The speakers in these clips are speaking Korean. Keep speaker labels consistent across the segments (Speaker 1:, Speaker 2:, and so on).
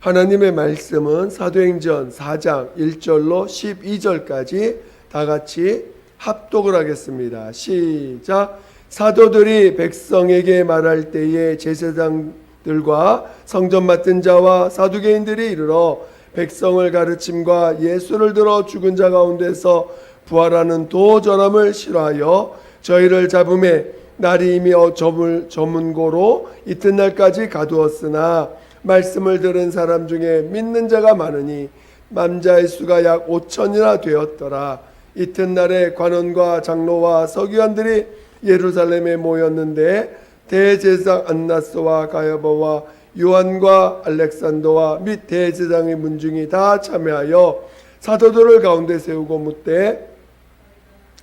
Speaker 1: 하나님의 말씀은 사도행전 4장 1절로 12절까지 다 같이 합독을 하겠습니다. 시작. 사도들이 백성에게 말할 때에 제사장들과 성전 맡은 자와 사두개인들이 이르러 백성을 가르침과 예수를 들어 죽은 자 가운데서 부활하는 도전함을 싫어하여 저희를 잡음에 날이 이미 저문고로 이튿날까지 가두었으나 말씀을 들은 사람 중에 믿는 자가 많으니 남자의 수가 약 5천이나 되었더라. 이튿날에 관원과 장로와 서기관들이 예루살렘에 모였는데 대제사장 안나스와 가야바와 요한과 알렉산더와 및 대제사장의 문중이 다 참여하여 사도들을 가운데 세우고 묻되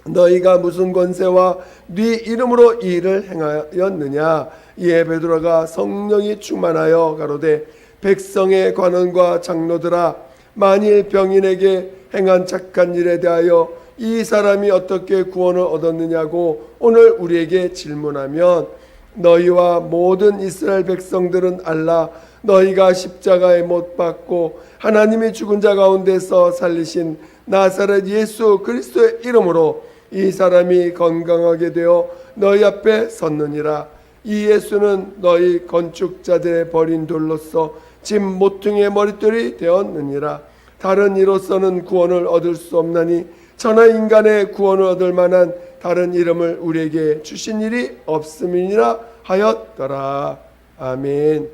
Speaker 1: 너희가 무슨 권세와 네 이름으로 이 일을 행하였느냐? 이에 베드로가 성령이 충만하여 가로되 백성의 관원과 장로들아, 만일 병인에게 행한 착한 일에 대하여 이 사람이 어떻게 구원을 얻었느냐고 오늘 우리에게 질문하면 너희와 모든 이스라엘 백성들은 알라. 너희가 십자가에 못 박고 하나님이 죽은 자 가운데서 살리신 나사렛 예수 그리스도의 이름으로 이 사람이 건강하게 되어 너희 앞에 섰느니라. 이 예수는 너희 건축자들의 버린 돌로서 집 모퉁이의 머릿돌이 되었느니라. 다른 이로서는 구원을 얻을 수 없나니 천하 인간의 구원을 얻을 만한 다른 이름을 우리에게 주신 일이 없음이니라 하였더라. 아멘.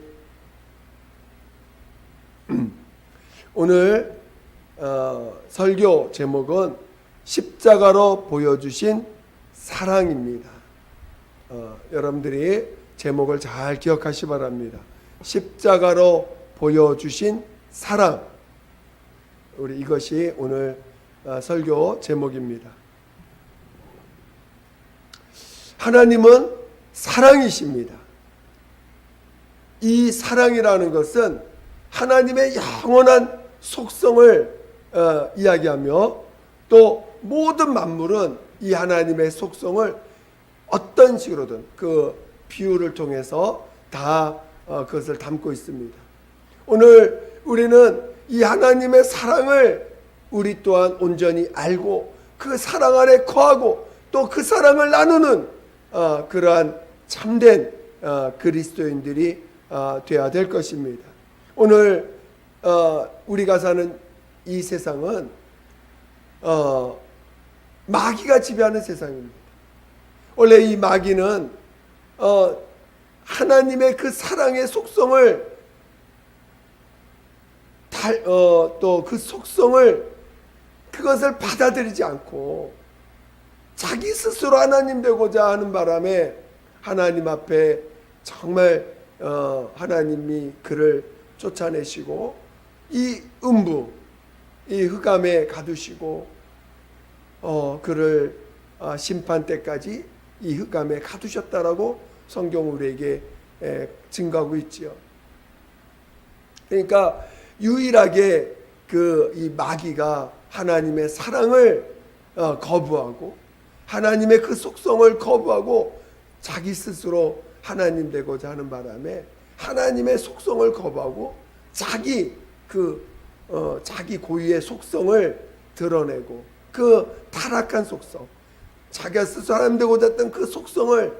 Speaker 1: 오늘 설교 제목은 십자가로 보여주신 사랑입니다. 여러분들이 제목을 잘 기억하시 바랍니다. 십자가로 보여주신 사랑. 우리 이것이 오늘 설교 제목입니다. 하나님은 사랑이십니다. 이 사랑이라는 것은 하나님의 영원한 속성을 이야기하며 또 모든 만물은 이 하나님의 속성을 어떤 식으로든 그 비유를 통해서 다 그것을 담고 있습니다. 오늘 우리는 이 하나님의 사랑을 우리 또한 온전히 알고 그 사랑 안에 거하고 또 그 사랑을 나누는 그러한 참된 그리스도인들이 되어야 될 것입니다. 오늘 우리가 사는 이 세상은 마귀가 지배하는 세상입니다. 원래 이 마귀는 하나님의 그 사랑의 속성을 또 그 속성을 그것을 받아들이지 않고 자기 스스로 하나님 되고자 하는 바람에 하나님 앞에 정말 하나님이 그를 쫓아내시고 이 음부 이 흑암에 가두시고 그를 심판 때까지 이 흑암에 가두셨다라고 성경 우리에게 증거하고 있지요. 그러니까 유일하게 이 마귀가 하나님의 사랑을 거부하고 하나님의 그 속성을 거부하고 자기 스스로 하나님 되고자 하는 바람에 하나님의 속성을 거부하고 자기 고유의 속성을 드러내고 그 타락한 속성, 자기가 스스로 하나님 되고자 했던 그 속성을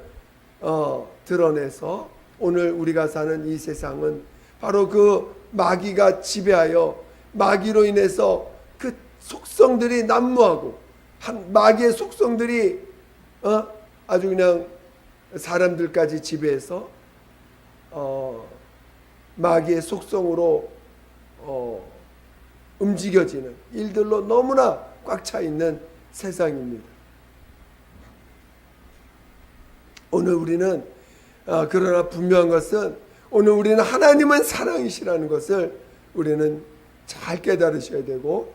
Speaker 1: 드러내서 오늘 우리가 사는 이 세상은 바로 그 마귀가 지배하여 마귀로 인해서 그 속성들이 난무하고 마귀의 속성들이 아주 그냥 사람들까지 지배해서 마귀의 속성으로 움직여지는 일들로 너무나 꽉 차 있는 세상입니다. 오늘 우리는 그러나 분명한 것은 오늘 우리는 하나님은 사랑이시라는 것을 우리는 잘 깨달으셔야 되고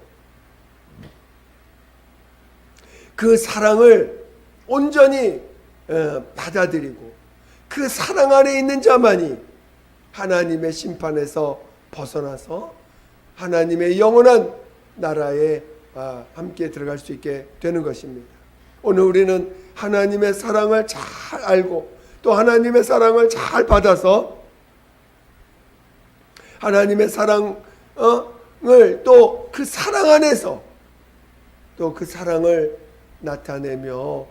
Speaker 1: 그 사랑을 온전히 받아들이고 그 사랑 안에 있는 자만이 하나님의 심판에서 벗어나서 하나님의 영원한 나라에 함께 들어갈 수 있게 되는 것입니다. 오늘 우리는 하나님의 사랑을 잘 알고 또 하나님의 사랑을 잘 받아서 하나님의 사랑을 또 그 사랑 안에서 또 그 사랑을 나타내며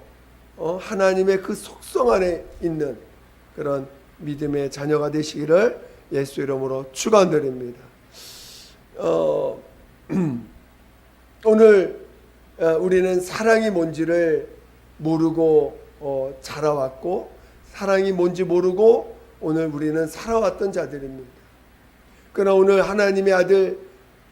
Speaker 1: 하나님의 그 속성 안에 있는 그런 믿음의 자녀가 되시기를 예수 이름으로 축원드립니다. 오늘 우리는 사랑이 뭔지를 모르고 자라왔고, 사랑이 뭔지 모르고 오늘 우리는 살아왔던 자들입니다. 그러나 오늘 하나님의 아들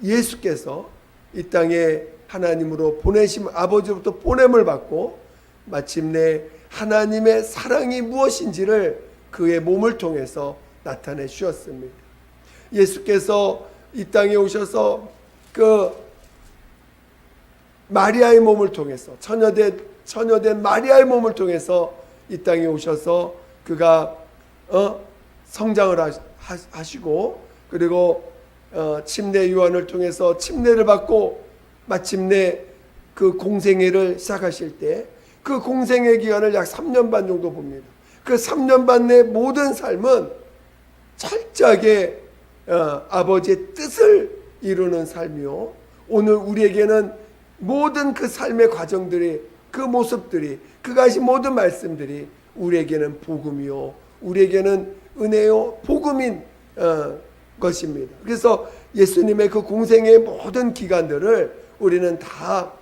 Speaker 1: 예수께서 이 땅에 하나님으로 보내심, 아버지로부터 보냄을 받고 마침내 하나님의 사랑이 무엇인지를 그의 몸을 통해서 나타내 주셨습니다. 예수께서 이 땅에 오셔서 그 마리아의 몸을 통해서, 처녀된 마리아의 몸을 통해서 이 땅에 오셔서 그가 성장을 하시고, 그리고 침례 요한을 통해서 침례를 받고 마침내 그 공생애를 시작하실 때 그 공생애 기간을 약 3년 반 정도 봅니다. 그 3년 반 내 모든 삶은 철저하게 아버지의 뜻을 이루는 삶이요, 오늘 우리에게는 모든 그 삶의 과정들이, 그 모습들이, 그가 하신 모든 말씀들이 우리에게는 복음이요, 우리에게는 은혜요, 복음인 것입니다. 그래서 예수님의 그 공생의 모든 기간들을 우리는 다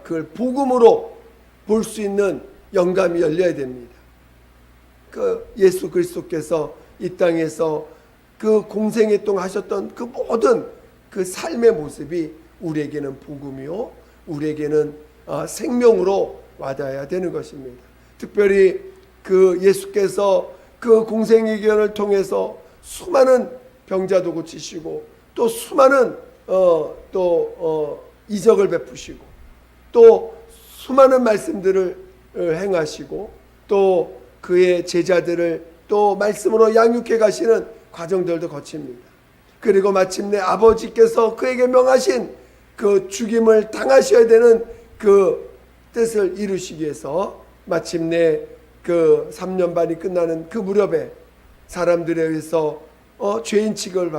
Speaker 1: 그걸 복음으로 볼 수 있는 영감이 열려야 됩니다. 그 예수 그리스도께서 이 땅에서 그 공생애 동안 하셨던 그 모든 그 삶의 모습이 우리에게는 복음이요, 우리에게는 생명으로 와닿아야 되는 것입니다. 특별히 그 예수께서 그 공생애 기간을 통해서 수많은 병자도 고치시고, 또 수많은 이적을 베푸시고, 또 수많은 말씀들을 행하시고, 또 그의 제자들을 또 말씀으로 양육해 가시는 과정들도 거칩니다. 그리고 마침내 아버지께서 그에게 명하신 그 죽임을 당하셔야 되는 그 뜻을 이루시기 위해서 마침내 그 3년 반이 끝나는 그 무렵에 사람들에 의해서 죄인 취급을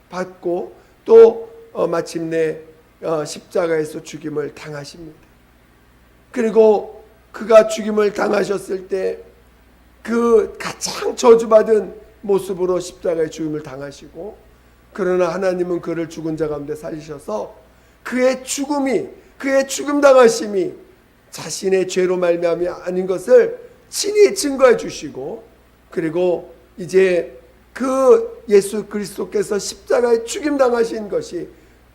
Speaker 1: 받고 또 마침내 십자가에서 죽임을 당하십니다. 그리고 그가 죽임을 당하셨을 때 그 가장 저주받은 모습으로 십자가의 죽임을 당하시고, 그러나 하나님은 그를 죽은 자 가운데 살리셔서 그의 죽음 당하심이 자신의 죄로 말미암이 아닌 것을 친히 증거해 주시고, 그리고 이제 그 예수 그리스도께서 십자가에 죽임 당하신 것이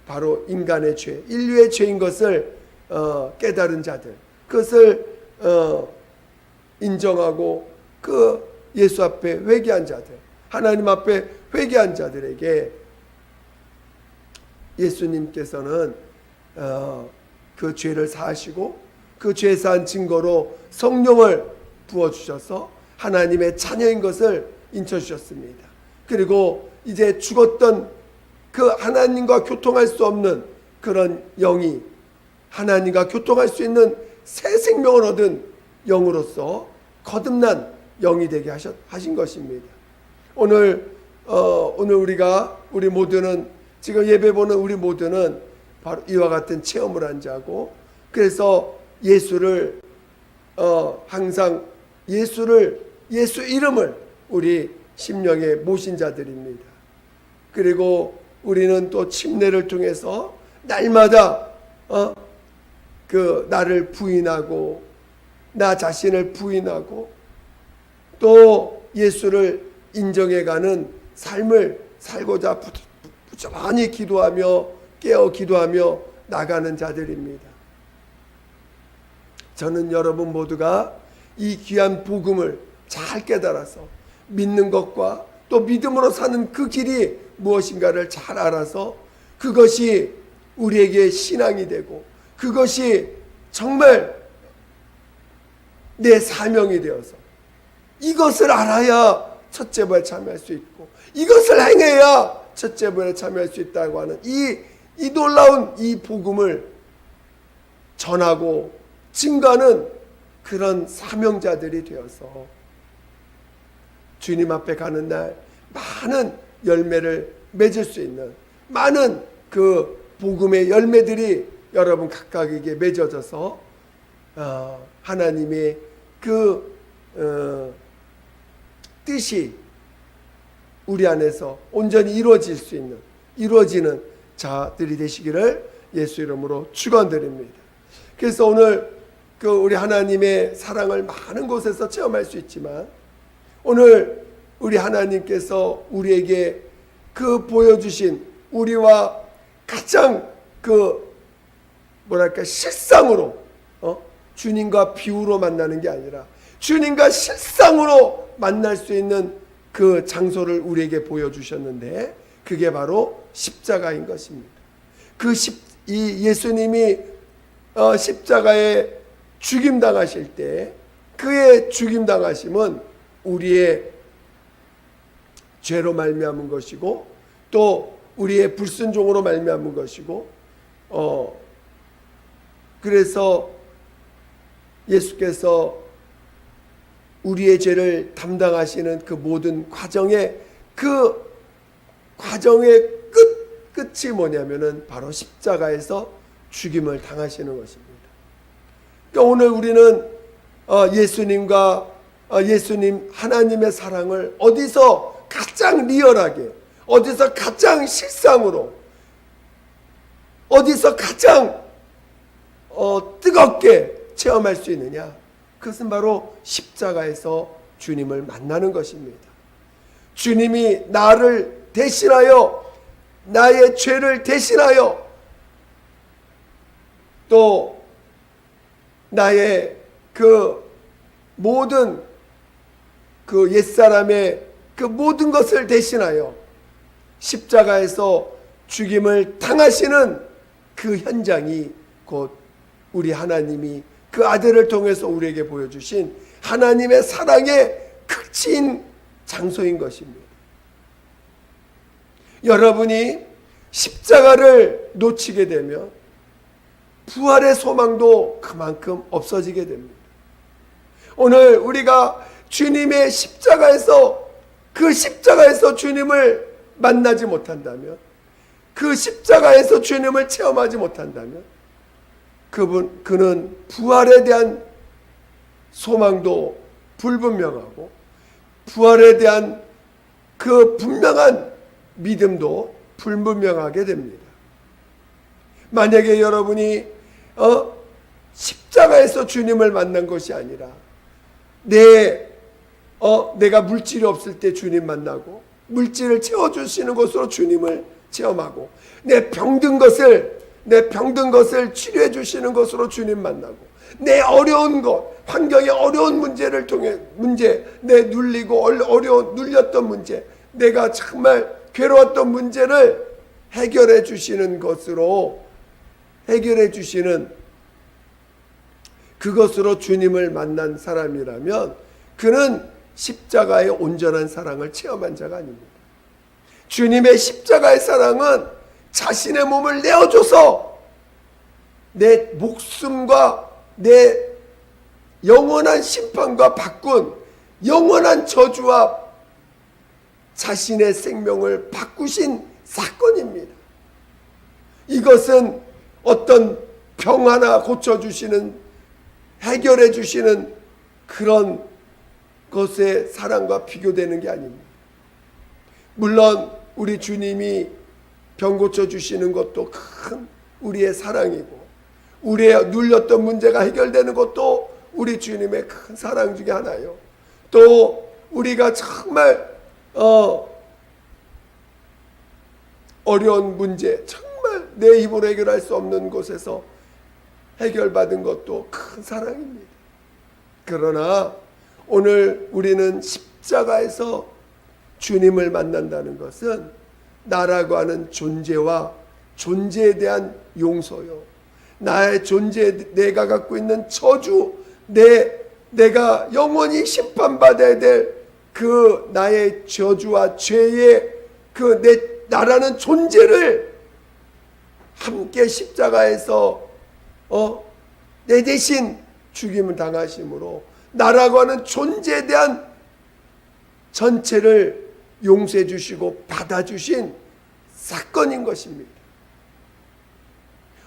Speaker 1: 바로 인간의 죄, 인류의 죄인 것을 깨달은 자들, 그것을 인정하고 그 예수 앞에 회개한 자들, 하나님 앞에 회개한 자들에게 예수님께서는 그 죄를 사하시고, 그 죄 사한 증거로 성령을 부어주셔서 하나님의 자녀인 것을 인쳐주셨습니다. 그리고 이제 죽었던 그 하나님과 교통할 수 없는 그런 영이 하나님과 교통할 수 있는 새 생명을 얻은 영으로서 거듭난 영이 되게 하신 것입니다. 오늘 우리 모두는, 지금 예배 보는 우리 모두는 바로 이와 같은 체험을 한 자고, 그래서 예수를 항상 예수 이름을 우리 심령에 모신 자들입니다. 그리고 우리는 또 침례를 통해서 날마다 그 나를 부인하고, 나 자신을 부인하고, 또 예수를 인정해가는 삶을 살고자 부지런히 기도하며 깨어 기도하며 나가는 자들입니다. 저는 여러분 모두가 이 귀한 복음을 잘 깨달아서 믿는 것과 또 믿음으로 사는 그 길이 무엇인가를 잘 알아서 그것이 우리에게 신앙이 되고, 그것이 정말 내 사명이 되어서 이것을 알아야 첫째 부에 참여할 수 있고, 이것을 행해야 첫째 부에 참여할 수 있다고 하는 이 놀라운 이 복음을 전하고 증거하는 그런 사명자들이 되어서 주님 앞에 가는 날 많은 열매를 맺을 수 있는 많은 그 복음의 열매들이 여러분 각각에게 맺어져서 하나님의 그 뜻이 우리 안에서 온전히 이루어지는 자들이 되시기를 예수 이름으로 축원드립니다. 그래서 오늘 그 우리 하나님의 사랑을 많은 곳에서 체험할 수 있지만 오늘 우리 하나님께서 우리에게 그 보여주신 우리와 가장 그 실상으로 주님과 비유로 만나는 게 아니라 주님과 실상으로 만날 수 있는 그 장소를 우리에게 보여주셨는데 그게 바로 십자가인 것입니다. 이 예수님이 십자가에 죽임당하실 때 그의 죽임당하심은 우리의 죄로 말미암은 것이고 또 우리의 불순종으로 말미암은 것이고 그래서 예수께서 우리의 죄를 담당하시는 그 모든 과정의 끝이 뭐냐면은 바로 십자가에서 죽임을 당하시는 것입니다. 그러니까 오늘 우리는 예수님 하나님의 사랑을 어디서 가장 리얼하게, 어디서 가장 실상으로, 어디서 가장 뜨겁게 체험할 수 있느냐? 그것은 바로 십자가에서 주님을 만나는 것입니다. 주님이 나를 대신하여 나의 죄를 대신하여 또 나의 그 모든 그 옛사람의 그 모든 것을 대신하여 십자가에서 죽임을 당하시는 그 현장이 곧 우리 하나님이 그 아들을 통해서 우리에게 보여주신 하나님의 사랑의 극치인 장소인 것입니다. 여러분이 십자가를 놓치게 되면 부활의 소망도 그만큼 없어지게 됩니다. 오늘 우리가 주님의 그 십자가에서 주님을 만나지 못한다면, 그 십자가에서 주님을 체험하지 못한다면 그는 부활에 대한 소망도 불분명하고 부활에 대한 그 분명한 믿음도 불분명하게 됩니다. 만약에 여러분이 십자가에서 주님을 만난 것이 아니라 내가 물질이 없을 때 주님 만나고 물질을 채워주시는 것으로 주님을 체험하고 내 병든 것을 치료해 주시는 것으로 주님 만나고 내 어려운 것, 환경의 어려운 문제를 통해 내 눌렸던 문제, 내가 정말 괴로웠던 문제를 해결해 주시는 그것으로 주님을 만난 사람이라면 그는 십자가의 온전한 사랑을 체험한 자가 아닙니다. 주님의 십자가의 사랑은 자신의 몸을 내어줘서 내 목숨과 내 영원한 심판과 바꾼 영원한 저주와 자신의 생명을 바꾸신 사건입니다. 이것은 어떤 병 하나 고쳐주시는, 해결해 주시는 그런 것의 사랑과 비교되는 게 아닙니다. 물론 우리 주님이 병 고쳐주시는 것도 큰 우리의 사랑이고 우리의 눌렸던 문제가 해결되는 것도 우리 주님의 큰 사랑 중에 하나요. 또 우리가 정말 어려운 문제, 정말 내 힘으로 해결할 수 없는 곳에서 해결받은 것도 큰 사랑입니다. 그러나 오늘 우리는 십자가에서 주님을 만난다는 것은 나라고 하는 존재와 존재에 대한 용서요, 나의 존재, 내가 갖고 있는 저주, 내가 영원히 심판받아야 될 그 나의 저주와 죄의 그 나라는 존재를 함께 십자가에서 내 대신 죽임을 당하심으로 나라고 하는 존재에 대한 전체를 용서해 주시고 받아주신 사건인 것입니다.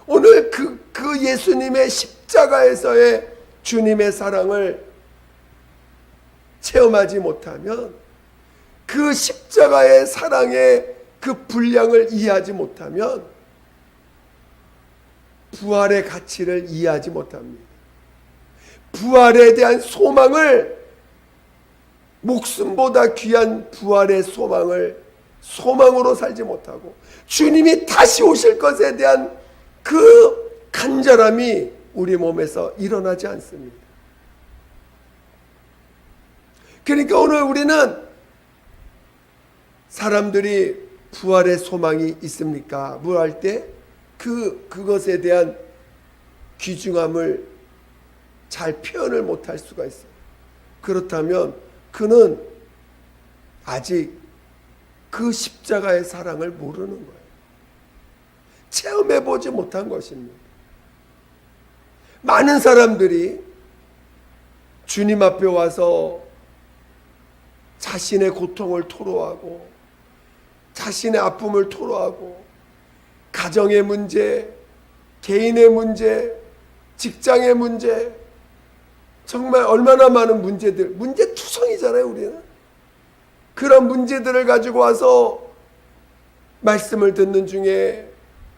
Speaker 1: 오늘 그 예수님의 십자가에서의 주님의 사랑을 체험하지 못하면, 그 십자가의 사랑의 그 분량을 이해하지 못하면 부활의 가치를 이해하지 못합니다. 부활에 대한 소망을, 목숨보다 귀한 부활의 소망으로 살지 못하고 주님이 다시 오실 것에 대한 그 간절함이 우리 몸에서 일어나지 않습니다. 그러니까 오늘 우리는 사람들이 부활의 소망이 있습니까? 부활할 때 그것에 대한 귀중함을 잘 표현을 못할 수가 있어요. 그렇다면 그는 아직 그 십자가의 사랑을 모르는 거예요. 체험해보지 못한 것입니다. 많은 사람들이 주님 앞에 와서 자신의 고통을 토로하고 자신의 아픔을 토로하고 가정의 문제, 개인의 문제, 직장의 문제, 정말 얼마나 많은 문제투성이잖아요, 우리는. 그런 문제들을 가지고 와서 말씀을 듣는 중에,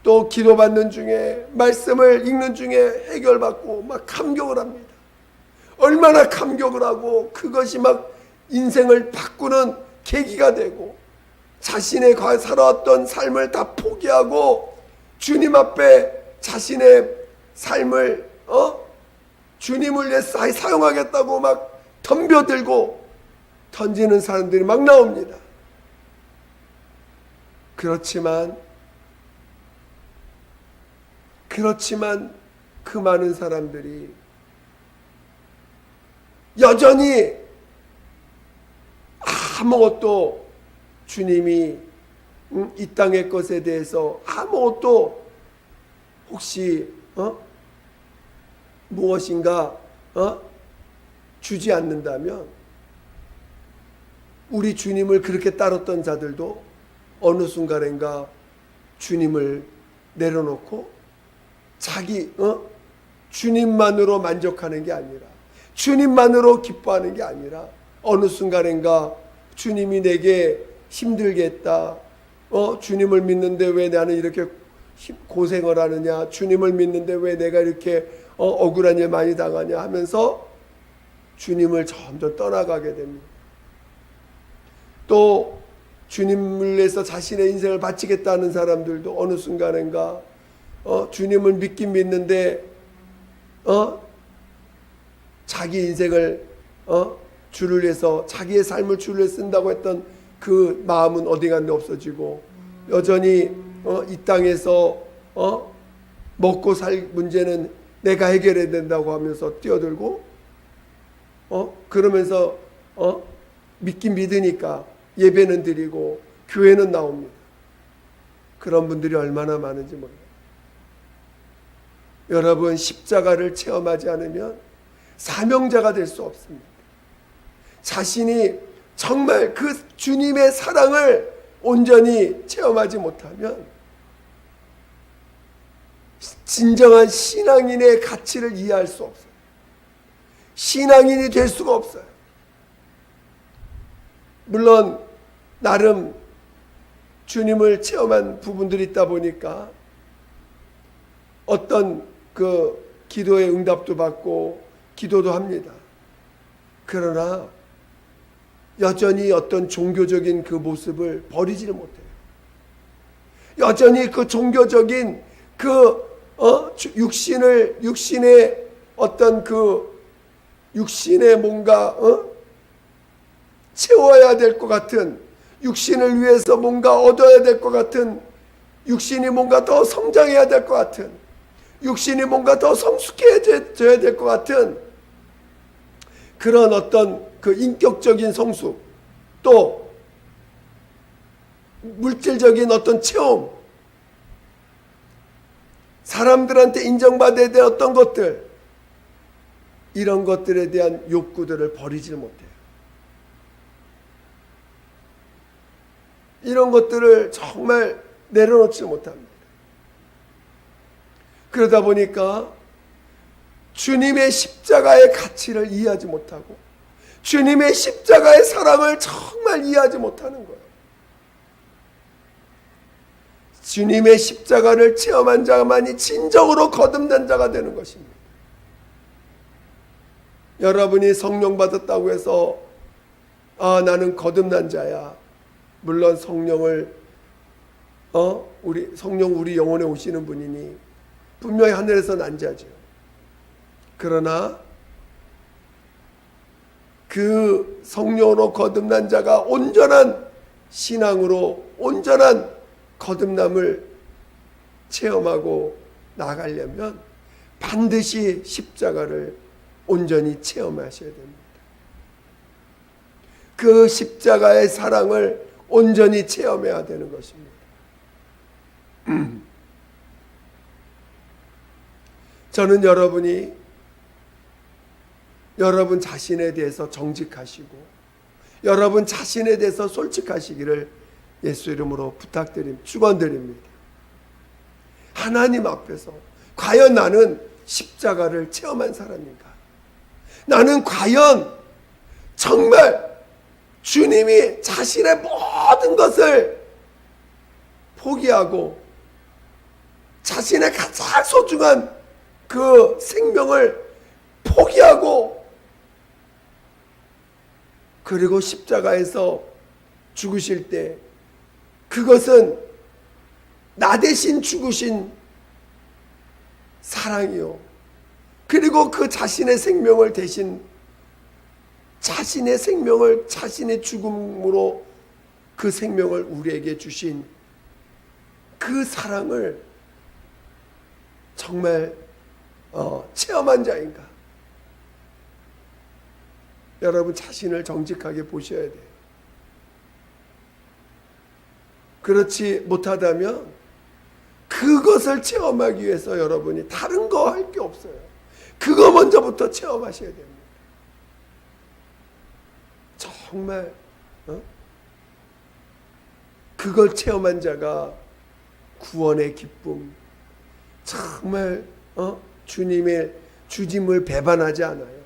Speaker 1: 또 기도받는 중에, 말씀을 읽는 중에 해결받고 막 감격을 합니다. 얼마나 감격을 하고 그것이 막 인생을 바꾸는 계기가 되고, 자신의 살아왔던 삶을 다 포기하고 주님 앞에 자신의 삶을 주님을 위해 사용하겠다고 막 덤벼들고 던지는 사람들이 막 나옵니다. 그렇지만 그 많은 사람들이 여전히 아무것도 주님이 이 땅의 것에 대해서 아무것도 혹시 무엇인가 주지 않는다면, 우리 주님을 그렇게 따랐던 자들도 어느 순간인가 주님을 내려놓고 자기 주님만으로 만족하는 게 아니라, 주님만으로 기뻐하는 게 아니라 어느 순간인가 주님이 내게 힘들게 했다, 주님을 믿는데 왜 나는 이렇게 고생을 하느냐, 주님을 믿는데 왜 내가 이렇게 억울한 일 많이 당하냐 하면서 주님을 점점 떠나가게 됩니다. 또 주님을 위해서 자신의 인생을 바치겠다는 사람들도 어느 순간인가 주님을 믿긴 믿는데 자기 인생을 주를 위해서, 자기의 삶을 주를 위해서 쓴다고 했던 그 마음은 어디 갔는데 없어지고, 여전히 이 땅에서 먹고 살 문제는 내가 해결해야 된다고 하면서 뛰어들고, 그러면서 믿긴 믿으니까 예배는 드리고 교회는 나옵니다. 그런 분들이 얼마나 많은지 몰라요. 여러분, 십자가를 체험하지 않으면 사명자가 될 수 없습니다. 자신이 정말 그 주님의 사랑을 온전히 체험하지 못하면 진정한 신앙인의 가치를 이해할 수 없어요. 신앙인이 될 수가 없어요. 물론 나름 주님을 체험한 부분들이 있다 보니까 어떤 그 기도의 응답도 받고 기도도 합니다. 그러나 여전히 어떤 종교적인 그 모습을 버리지를 못해요. 여전히 그 종교적인 육신의 어떤 그 육신의 뭔가 채워야 될 것 같은, 육신을 위해서 뭔가 얻어야 될 것 같은, 육신이 뭔가 더 성장해야 될 것 같은, 육신이 뭔가 더 성숙해져야 될 것 같은 그런 어떤 그 인격적인 성숙, 또 물질적인 어떤 체험, 사람들한테 인정받아야 될 어떤 것들, 이런 것들에 대한 욕구들을 버리지 못해요. 이런 것들을 정말 내려놓지 못합니다. 그러다 보니까 주님의 십자가의 가치를 이해하지 못하고 주님의 십자가의 사랑을 정말 이해하지 못하는 거예요. 주님의 십자가를 체험한 자만이 진정으로 거듭난 자가 되는 것입니다. 여러분이 성령 받았다고 해서 나는 거듭난 자야. 물론 성령을 성령 우리 영혼에 오시는 분이니 분명히 하늘에서 난 자죠. 그러나 그 성령으로 거듭난 자가 온전한 신앙으로 온전한 거듭남을 체험하고 나가려면 반드시 십자가를 온전히 체험하셔야 됩니다. 그 십자가의 사랑을 온전히 체험해야 되는 것입니다. 저는 여러분이 여러분 자신에 대해서 정직하시고 여러분 자신에 대해서 솔직하시기를 예수 이름으로 부탁드립니다. 축원드립니다. 하나님 앞에서 과연 나는 십자가를 체험한 사람인가? 나는 과연 정말 주님이 자신의 모든 것을 포기하고 자신의 가장 소중한 그 생명을 포기하고 그리고 십자가에서 죽으실 때 그것은 나 대신 죽으신 사랑이요. 그리고 그 자신의 생명을 대신 자신의 생명을 자신의 죽음으로 그 생명을 우리에게 주신 그 사랑을 정말 체험한 자인가? 여러분 자신을 정직하게 보셔야 돼요. 그렇지 못하다면 그것을 체험하기 위해서 여러분이 다른 거 할 게 없어요. 그거 먼저부터 체험하셔야 됩니다. 정말 그걸 체험한 자가 구원의 기쁨, 정말 주님의 주짐을 배반하지 않아요.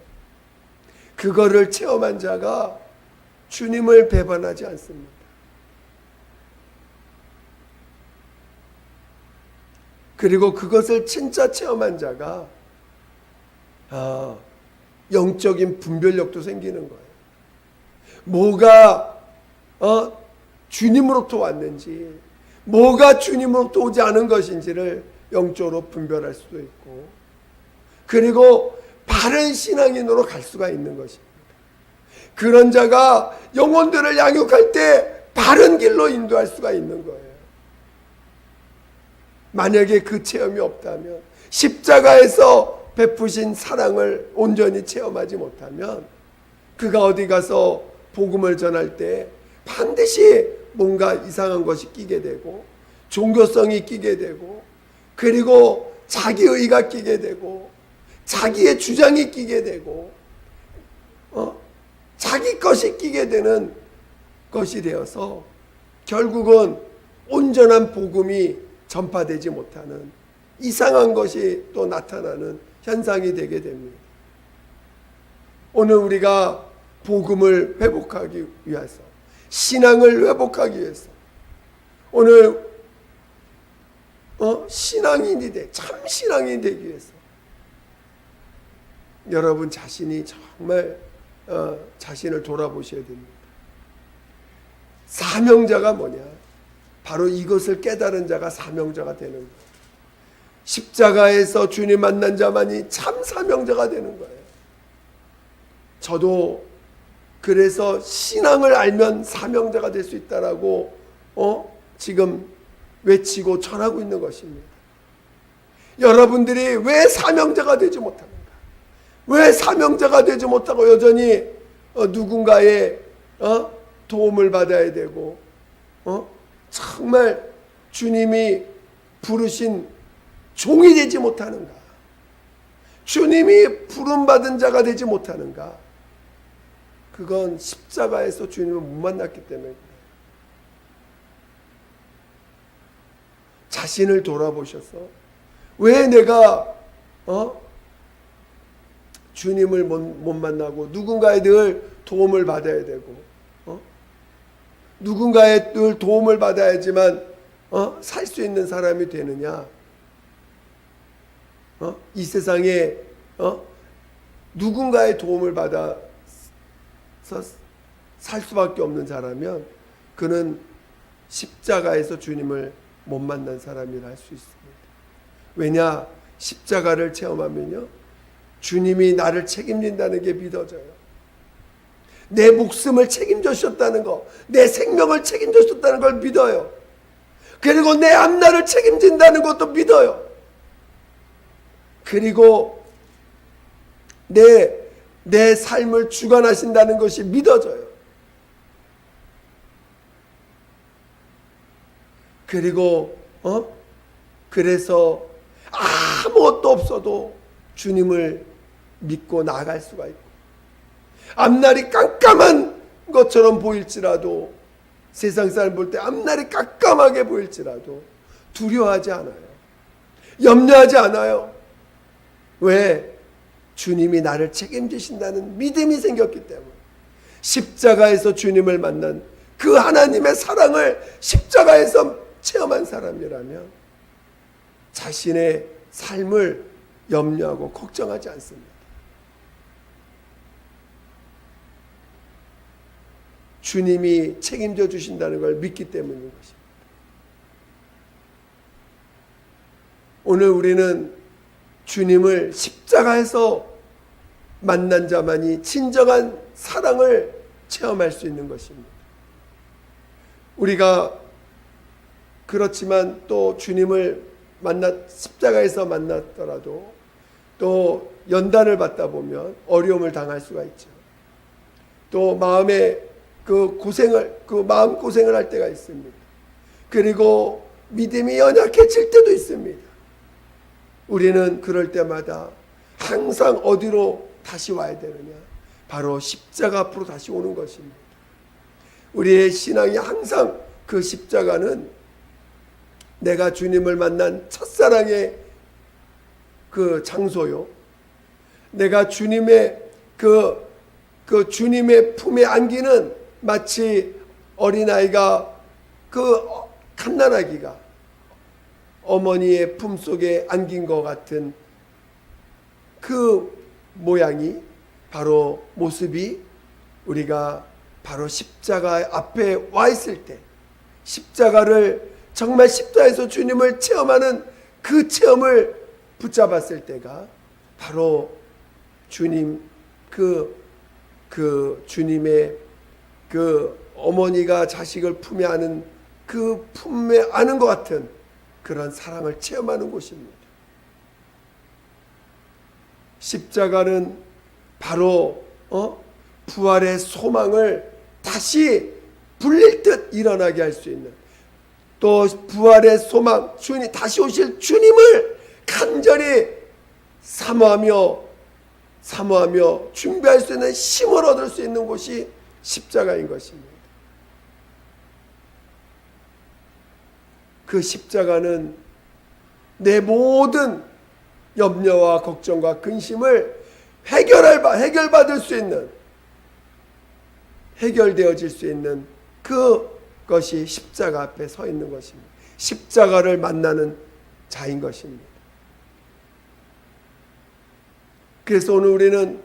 Speaker 1: 그거를 체험한 자가 주님을 배반하지 않습니다. 그리고 그것을 진짜 체험한 자가 영적인 분별력도 생기는 거예요. 뭐가 주님으로부터 왔는지 뭐가 주님으로부터 오지 않은 것인지를 영적으로 분별할 수도 있고 그리고 바른 신앙인으로 갈 수가 있는 것입니다. 그런 자가 영혼들을 양육할 때 바른 길로 인도할 수가 있는 거예요. 만약에 그 체험이 없다면 십자가에서 베푸신 사랑을 온전히 체험하지 못하면 그가 어디 가서 복음을 전할 때 반드시 뭔가 이상한 것이 끼게 되고 종교성이 끼게 되고 그리고 자기의가 끼게 되고 자기의 주장이 끼게 되고 자기 것이 끼게 되는 것이 되어서 결국은 온전한 복음이 전파되지 못하는 이상한 것이 또 나타나는 현상이 되게 됩니다. 오늘 우리가 복음을 회복하기 위해서 신앙을 회복하기 위해서 오늘 신앙인이 참 신앙인이 되기 위해서 여러분 자신이 정말 자신을 돌아보셔야 됩니다. 사명자가 뭐냐? 바로 이것을 깨달은 자가 사명자가 되는 거예요. 십자가에서 주님 만난 자만이 참 사명자가 되는 거예요. 저도 그래서 신앙을 알면 사명자가 될 수 있다라고 지금 외치고 전하고 있는 것입니다. 여러분들이 왜 사명자가 되지 못합니까? 왜 사명자가 되지 못하고 여전히 누군가의 도움을 받아야 되고 정말 주님이 부르신 종이 되지 못하는가? 주님이 부름받은 자가 되지 못하는가? 그건 십자가에서 주님을 못 만났기 때문에 그래요. 자신을 돌아보셔서 왜 내가 주님을 못 만나고 누군가의 늘 도움을 받아야 되고 누군가의 늘 도움을 받아야지만 살 수 있는 사람이 되느냐? 이 세상에 누군가의 도움을 받아서 살 수밖에 없는 사람이면 그는 십자가에서 주님을 못 만난 사람이라 할 수 있습니다. 왜냐? 십자가를 체험하면요, 주님이 나를 책임진다는 게 믿어져요. 내 목숨을 책임져 주셨다는 거, 내 생명을 책임져 주셨다는 걸 믿어요. 그리고 내 앞날을 책임진다는 것도 믿어요. 그리고 내 삶을 주관하신다는 것이 믿어져요. 그리고 그래서 아무것도 없어도 주님을 믿고 나아갈 수가 있고, 앞날이 깜깜한 것처럼 보일지라도, 세상 사람 볼 때 앞날이 깜깜하게 보일지라도 두려워하지 않아요. 염려하지 않아요. 왜? 주님이 나를 책임지신다는 믿음이 생겼기 때문에. 십자가에서 주님을 만난 그 하나님의 사랑을 십자가에서 체험한 사람이라면 자신의 삶을 염려하고 걱정하지 않습니다. 주님이 책임져 주신다는 걸 믿기 때문인 것입니다. 오늘 우리는 주님을 십자가에서 만난 자만이 진정한 사랑을 체험할 수 있는 것입니다. 우리가 그렇지만 또 주님을 십자가에서 만났더라도 또 연단을 받다 보면 어려움을 당할 수가 있죠. 또 마음에 마음 고생을 할 때가 있습니다. 그리고 믿음이 연약해질 때도 있습니다. 우리는 그럴 때마다 항상 어디로 다시 와야 되느냐? 바로 십자가 앞으로 다시 오는 것입니다. 우리의 신앙이 항상 그 십자가는 내가 주님을 만난 첫사랑의 그 장소요, 내가 주님의 그 주님의 품에 안기는, 마치 어린아이가 그 갓난아기가 어머니의 품속에 안긴 것 같은 그 모양이, 바로 모습이 우리가 바로 십자가 앞에 와 있을 때, 십자가를 정말 십자가에서 주님을 체험하는 그 체험을 붙잡았을 때가 바로 주님, 주님의 그 어머니가 자식을 품에 안은 그 품에 안은 것 같은 그런 사랑을 체험하는 곳입니다. 십자가는 바로 부활의 소망을 다시 불릴 듯 일어나게 할 수 있는, 또 부활의 소망, 주님 다시 오실 주님을 간절히 사모하며 준비할 수 있는 힘을 얻을 수 있는 곳이 십자가인 것입니다. 그 십자가는 내 모든 염려와 걱정과 근심을 해결받을 수 있는, 해결되어질 수 있는 그것이 십자가 앞에 서 있는 것입니다. 십자가를 만나는 자인 것입니다. 그래서 오늘 우리는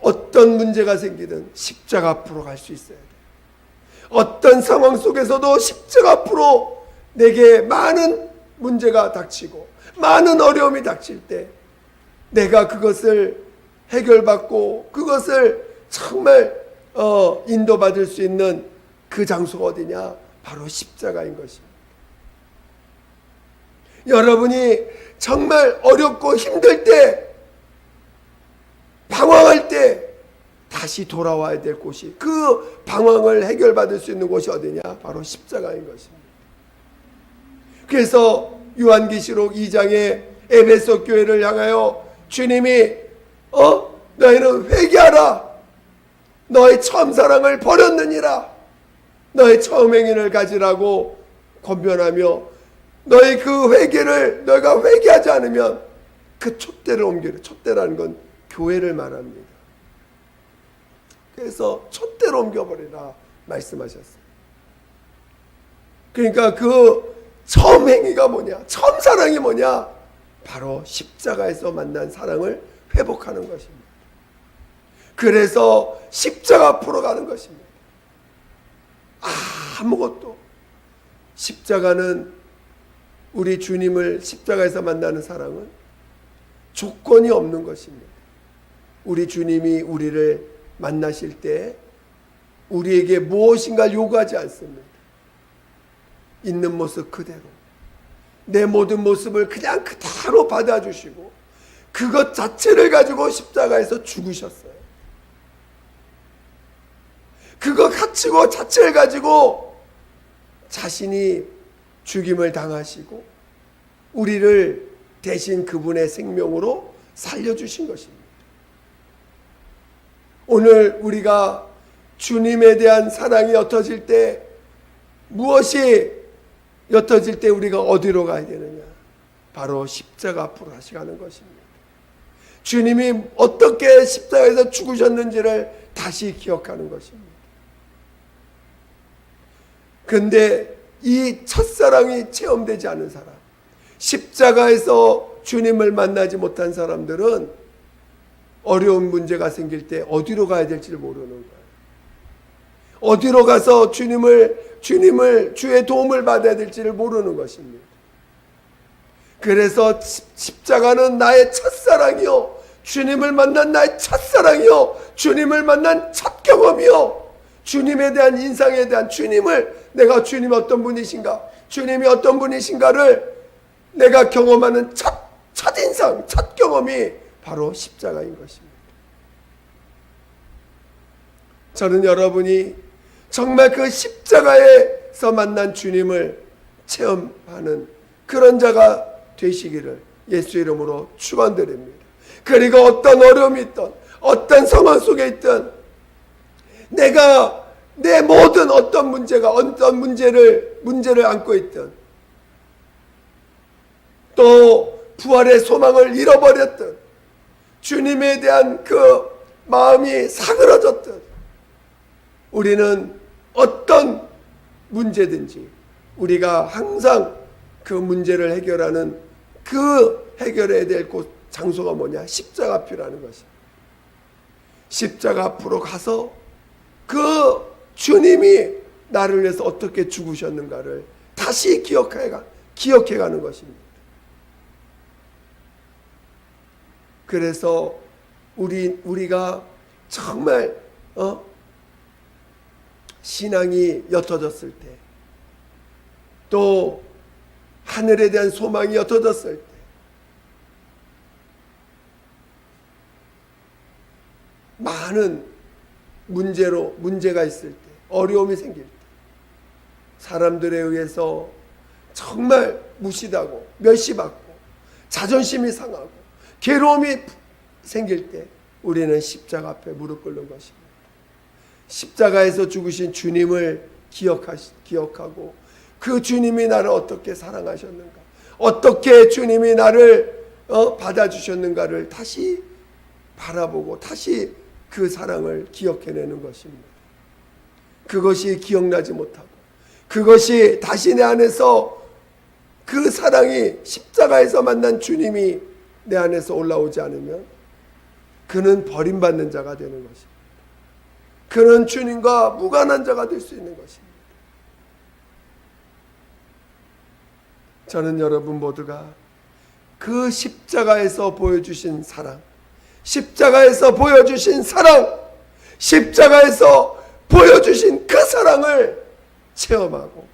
Speaker 1: 어떤 문제가 생기든 십자가 앞으로 갈 수 있어야 돼요. 어떤 상황 속에서도 십자가 앞으로 내게 많은 문제가 닥치고 많은 어려움이 닥칠 때 내가 그것을 해결받고 그것을 정말 인도받을 수 있는 그 장소가 어디냐? 바로 십자가인 것입니다. 여러분이 정말 어렵고 힘들 때, 방황할 때 다시 돌아와야 될 곳이, 그 방황을 해결받을 수 있는 곳이 어디냐? 바로 십자가인 것입니다. 그래서 요한계시록 2장에 에베소 교회를 향하여 주님이 너희는 회개하라, 너의 처음 사랑을 버렸느니라, 너의 처음 행위를 가지라고 권면하며 너희 그 회개를 너희가 회개하지 않으면 그 촛대를 옮기라. 촛대라는 건 교회를 말합니다. 그래서 촛대로 옮겨버리라 말씀하셨어요. 그러니까 그 처음 행위가 뭐냐? 처음 사랑이 뭐냐? 바로 십자가에서 만난 사랑을 회복하는 것입니다. 그래서 십자가 앞으로 가는 것입니다. 아무것도. 십자가는 우리 주님을 십자가에서 만나는 사랑은 조건이 없는 것입니다. 우리 주님이 우리를 만나실 때 우리에게 무엇인가 요구하지 않습니다. 있는 모습 그대로 내 모든 모습을 그냥 그대로 받아주시고 그것 자체를 가지고 십자가에서 죽으셨어요. 그거 가지고 자체를 가지고 자신이 죽임을 당하시고 우리를 대신 그분의 생명으로 살려주신 것입니다. 오늘 우리가 주님에 대한 사랑이 옅어질 때 무엇이 옅어질 때 우리가 어디로 가야 되느냐? 바로 십자가 앞으로 다시 가는 것입니다. 주님이 어떻게 십자가에서 죽으셨는지를 다시 기억하는 것입니다. 그런데 이 첫사랑이 체험되지 않은 사람, 십자가에서 주님을 만나지 못한 사람들은 어려운 문제가 생길 때 어디로 가야 될지를 모르는 거예요. 어디로 가서 주의 도움을 받아야 될지를 모르는 것입니다. 그래서 십자가는 나의 첫사랑이요, 주님을 만난 나의 첫사랑이요, 주님을 만난 첫 경험이요, 주님에 대한 인상에 대한 내가 주님이 어떤 분이신가, 주님이 어떤 분이신가를 내가 경험하는 첫인상, 첫 경험이 바로 십자가인 것입니다. 저는 여러분이 정말 그 십자가에서 만난 주님을 체험하는 그런 자가 되시기를 예수 이름으로 축원드립니다. 그리고 어떤 어려움이 있든 어떤 상황 속에 있든 내가 내 모든 어떤 문제를 안고 있든 또 부활의 소망을 잃어버렸든 주님에 대한 그 마음이 사그러졌든 우리는 어떤 문제든지 우리가 항상 그 문제를 해결하는 그 해결해야 될 장소가 뭐냐? 십자가 앞이라는 것입니다. 십자가 앞으로 가서 그 주님이 나를 위해서 어떻게 죽으셨는가를 다시 기억해가는 것입니다. 그래서 우리가 정말 신앙이 옅어졌을 때, 또 하늘에 대한 소망이 옅어졌을 때, 많은 문제가 있을 때, 어려움이 생길 때, 사람들에 의해서 정말 무시당하고 멸시받고 자존심이 상하고 괴로움이 생길 때 우리는 십자가 앞에 무릎 꿇는 것입니다. 십자가에서 죽으신 주님을 기억하고 그 주님이 나를 어떻게 사랑하셨는가, 어떻게 주님이 나를 받아주셨는가를 다시 바라보고 다시 그 사랑을 기억해내는 것입니다. 그것이 기억나지 못하고 그것이 다시 내 안에서 그 사랑이 십자가에서 만난 주님이 내 안에서 올라오지 않으면 그는 버림받는 자가 되는 것입니다. 그는 주님과 무관한 자가 될 수 있는 것입니다. 저는 여러분 모두가 그 십자가에서 보여주신 사랑, 십자가에서 보여주신 그 사랑을 체험하고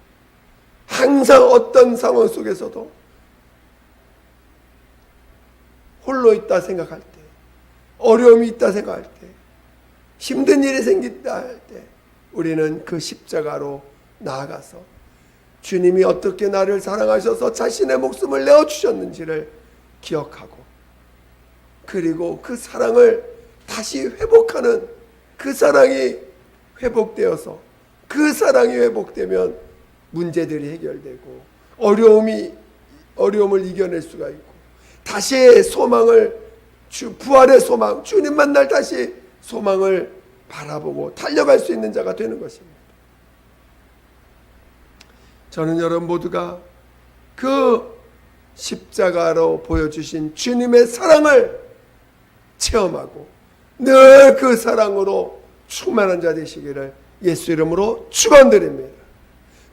Speaker 1: 항상 어떤 상황 속에서도 홀로 있다 생각할 때, 어려움이 있다 생각할 때, 힘든 일이 생긴다 할 때 우리는 그 십자가로 나아가서 주님이 어떻게 나를 사랑하셔서 자신의 목숨을 내어주셨는지를 기억하고, 그리고 그 사랑을 다시 회복하는, 그 사랑이 회복되어서 그 사랑이 회복되면 문제들이 해결되고 어려움이 어려움을 이겨낼 수가 있고 다시의 소망을 부활의 소망, 주님 만날 다시 소망을 바라보고 달려갈 수 있는 자가 되는 것입니다. 저는 여러분 모두가 그 십자가로 보여주신 주님의 사랑을 체험하고 늘 그 사랑으로 충만한 자 되시기를 예수 이름으로 축원드립니다.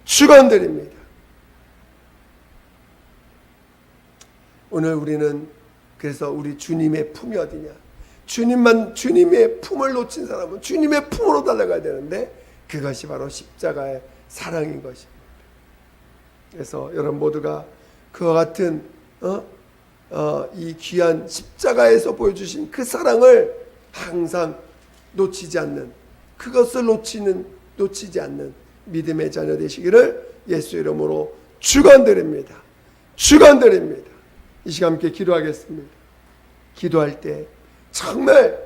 Speaker 1: 축원드립니다. 오늘 우리는 그래서 우리 주님의 품이 어디냐? 주님의 품을 놓친 사람은 주님의 품으로 달려가야 되는데 그것이 바로 십자가의 사랑인 것입니다. 그래서 여러분 모두가 그와 같은 이 귀한 십자가에서 보여주신 그 사랑을 항상 놓치지 않는, 그것을 놓치지 않는 믿음의 자녀 되시기를 예수 이름으로 축원드립니다. 축원드립니다. 이 시간 함께 기도하겠습니다. 기도할 때 정말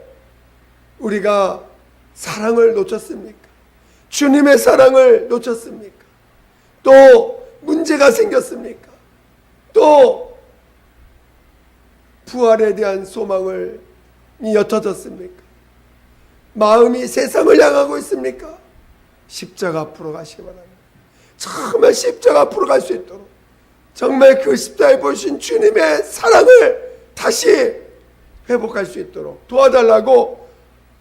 Speaker 1: 우리가 사랑을 놓쳤습니까? 주님의 사랑을 놓쳤습니까? 또 문제가 생겼습니까? 또 부활에 대한 소망을 옅어졌습니까? 마음이 세상을 향하고 있습니까? 십자가 앞으로 가시기 바랍니다. 정말 십자가 앞으로 갈 수 있도록 정말 그 십자가에 보신 주님의 사랑을 다시 회복할 수 있도록 도와달라고,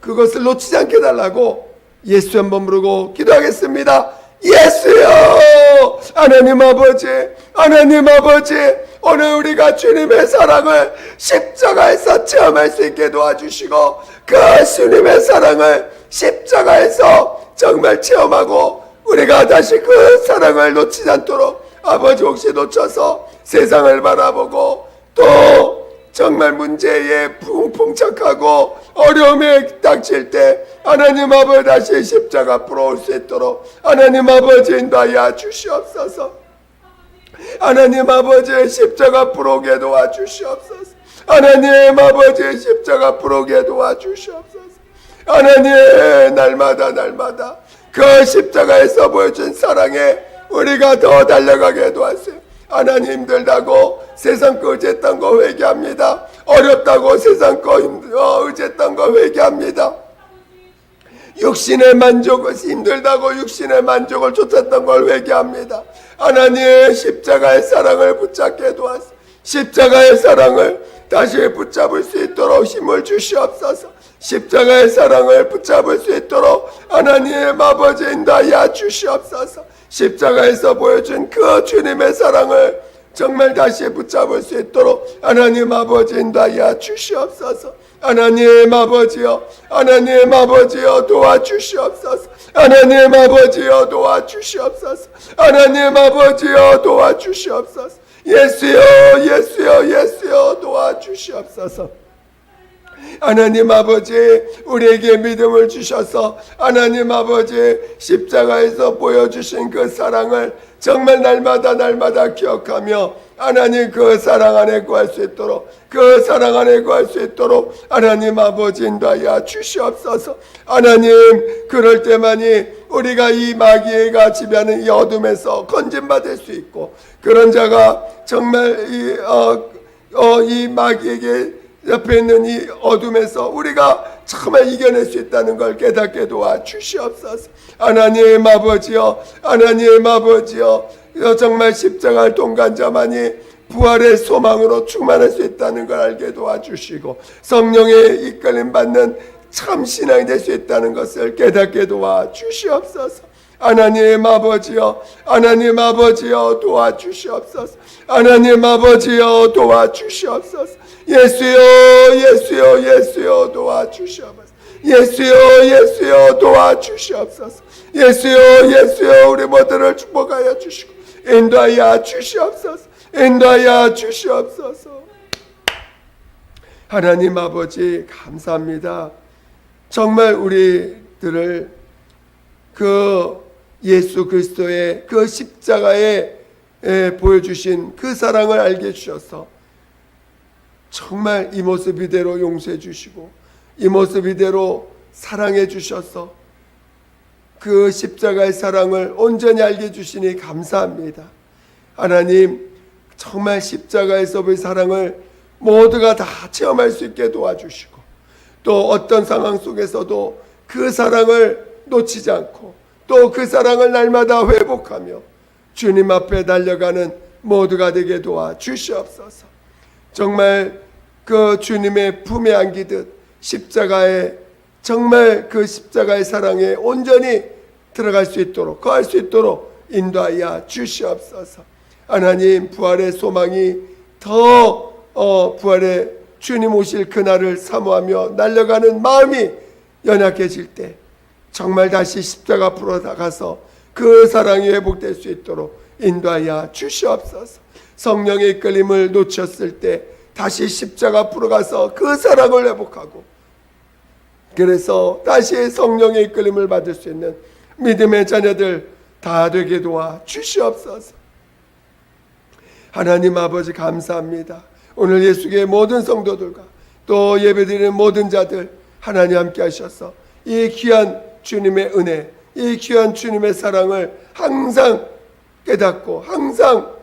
Speaker 1: 그것을 놓치지 않게 달라고 예수 한번 부르고 기도하겠습니다. 예수여, 하나님 아버지, 하나님 아버지, 오늘 우리가 주님의 사랑을 십자가에서 체험할 수 있게 도와주시고 그 주님의 사랑을 십자가에서 정말 체험하고 우리가 다시 그 사랑을 놓치지 않도록 아버지, 혹시 놓쳐서 세상을 바라보고 또 정말 문제에 풍착하고 어려움에 닥칠 때 하나님 아버지 다시 십자가 앞으로 올 수 있도록 하나님 아버지 인도하여 주시옵소서. 하나님 아버지 십자가 앞으로 오게 도와주시옵소서. 하나님 아버지 십자가 앞으로 오게 도와주시옵소서. 하나님 날마다 그 십자가에서 보여준 사랑에 우리가 더 달려가게 도와주세요. 하나님, 힘들다고 세상 거 의지했던 거 회개합니다. 어렵다고 세상 거 의지했던 거 회개합니다. 육신의 만족을, 힘들다고 육신의 만족을 쫓았던 걸 회개합니다. 하나님, 십자가의 사랑을 붙잡게 도와주세요. 십자가의 사랑을 다시 붙잡을 수 있도록 힘을 주시옵소서. 십자가의 사랑을 붙잡을 수 있도록 하나님 아버지 인도하여 주시옵소서. 십자가에서 보여준 그 주님의 사랑을 정말 다시 붙잡을 수 있도록 하나님 아버지 인도하여 주시옵소서. 하나님 아버지여, 하나님 아버지여 도와주시옵소서. 하나님 아버지여 도와주시옵소서. 하나님 아버지여 도와주시옵소서. 예수여, 예수여, 예수여 도와주시옵소서. 하나님 아버지, 우리에게 믿음을 주셔서 하나님 아버지 십자가에서 보여주신 그 사랑을 정말 날마다 기억하며 하나님 그 사랑 안에 구할 수 있도록, 그 사랑 안에 구할 수 있도록 하나님 아버지 인도하여 주시옵소서. 하나님, 그럴 때만이 우리가 이 마귀가 지배하는 이 어둠에서 건진받을 수 있고, 그런 자가 정말 이 마귀에게 옆에 있는 이 어둠에서 우리가 정말 이겨낼 수 있다는 걸 깨닫게 도와주시옵소서. 하나님 아버지여, 하나님 아버지여, 정말 십자가를 통과한 자만이 부활의 소망으로 충만할 수 있다는 걸 알게 도와주시고 성령의 이끌림 받는 참 신앙이 될 수 있다는 것을 깨닫게 도와주시옵소서. 하나님 아버지여, 하나님 아버지여 도와주시옵소서. 하나님 아버지여 도와주시옵소서. 예수여, 예수여, 예수여 도와주시옵소서. 예수여, 예수여 도와주시옵소서. 예수여, 예수여 우리 모두를 축복하여 주시고 인도하여 주시옵소서. 인도하여 주시옵소서. 하나님 아버지 감사합니다. 정말 우리들을 그 예수 그리스도의 그 십자가에 보여주신 그 사랑을 알게 해주셔서 정말 이 모습 이대로 용서해 주시고 이 모습 이대로 사랑해 주셔서 그 십자가의 사랑을 온전히 알게 해주시니 감사합니다. 하나님, 정말 십자가에서의 사랑을 모두가 다 체험할 수 있게 도와주시고, 또 어떤 상황 속에서도 그 사랑을 놓치지 않고 또 그 사랑을 날마다 회복하며 주님 앞에 달려가는 모두가 되게 도와주시옵소서. 정말 그 주님의 품에 안기듯 십자가에, 정말 그 십자가의 사랑에 온전히 들어갈 수 있도록, 거할 수 있도록 인도하여 주시옵소서. 하나님, 부활의 소망이 더 부활의 주님 오실 그날을 사모하며 날려가는 마음이 연약해질 때 정말 다시 십자가 앞으로 나가서 그 사랑이 회복될 수 있도록 인도하여 주시옵소서. 성령의 이끌림을 놓쳤을 때 다시 십자가 앞으로 가서 그 사랑을 회복하고, 그래서 다시 성령의 이끌림을 받을 수 있는 믿음의 자녀들 다 되게 도와 주시옵소서. 하나님 아버지, 감사합니다. 오늘 예수교회 모든 성도들과 또 예배드리는 모든 자들 하나님 함께 하셔서 이 귀한 주님의 은혜, 이 귀한 주님의 사랑을 항상 깨닫고 항상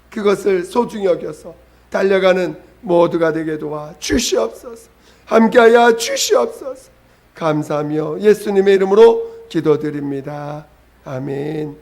Speaker 1: 그것을 소중히 여겨서 달려가는 모두가 되게 도와 주시옵소서. 함께하여 주시옵소서. 감사하며 예수님의 이름으로 기도드립니다. 아멘.